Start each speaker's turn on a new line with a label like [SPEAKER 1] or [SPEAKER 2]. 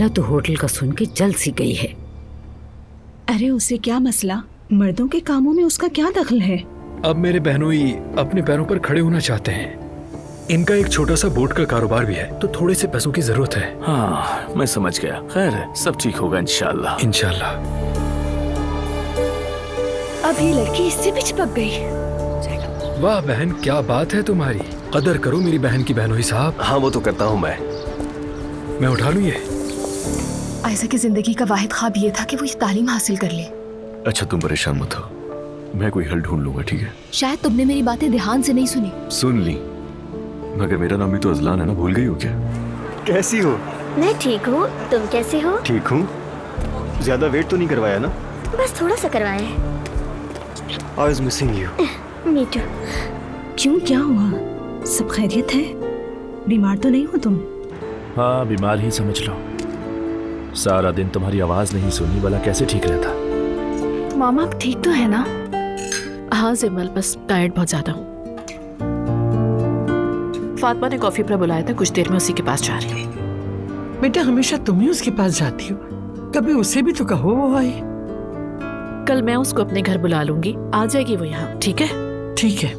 [SPEAKER 1] मामला तो होटल का सुन के जल सी गई है।
[SPEAKER 2] अरे उसे क्या मसला, मर्दों के कामों में उसका क्या दखल है?
[SPEAKER 3] अब मेरे बहनोई अपने पैरों पर खड़े होना चाहते हैं। इनका एक छोटा सा बोट का कारोबार भी है, तो थोड़े से पैसों की जरूरत है।
[SPEAKER 4] हाँ मैं समझ गया। खैर सब ठीक होगा इंशाल्लाह।
[SPEAKER 3] इंशाल्लाह।
[SPEAKER 5] अभी लड़की इससे भी चिपक गई।
[SPEAKER 3] वाह बहन, क्या बात है तुम्हारी। कदर करो मेरी बहन की बहनोई साहब।
[SPEAKER 6] हाँ वो तो करता हूँ मैं
[SPEAKER 3] उठा लूँ ये।
[SPEAKER 5] आयशा की जिंदगी का वाहिद ख्वाब ये था कि वो ये तालीम हासिल कर ले।
[SPEAKER 6] अच्छा तुम परेशान मत हो, मैं कोई हल ढूंढ लूंगा, ठीक है?
[SPEAKER 5] शायद तुमने मेरी बातें ध्यान से नहीं सुनी।
[SPEAKER 6] सुन ली, मगर मेरा नाम भी तो अजलान है ना, भूल गई हो क्या? कैसी हो?
[SPEAKER 7] मैं ठीक हूँ, तुम कैसे हो?
[SPEAKER 6] ठीक हूँ। ज्यादा वेट तो नहीं करवाया ना?
[SPEAKER 7] बस थोड़ा सा करवाया है।
[SPEAKER 6] I was missing you.
[SPEAKER 7] Me too.
[SPEAKER 2] क्यों, क्या हुआ? सब खैरियत है? बीमार तो नहीं हो तुम?
[SPEAKER 4] हाँ बीमार ही समझ लो। सारा दिन तुम्हारी आवाज नहीं सुनी, वाला कैसे ठीक रहता।
[SPEAKER 5] मामा आप ठीक तो है ना? हाँ जिमल, बस टायर्ड बहुत ज्यादा हूँ। फातिमा ने कॉफी पर बुलाया था, कुछ देर में उसी के पास जा रही हूँ।
[SPEAKER 8] बेटा हमेशा तुम ही उसके पास जाती हो, कभी उसे भी तो कहो वो आए।
[SPEAKER 5] कल मैं उसको अपने घर बुला लूंगी, आ जाएगी वो यहाँ, ठीक है?
[SPEAKER 8] ठीक है।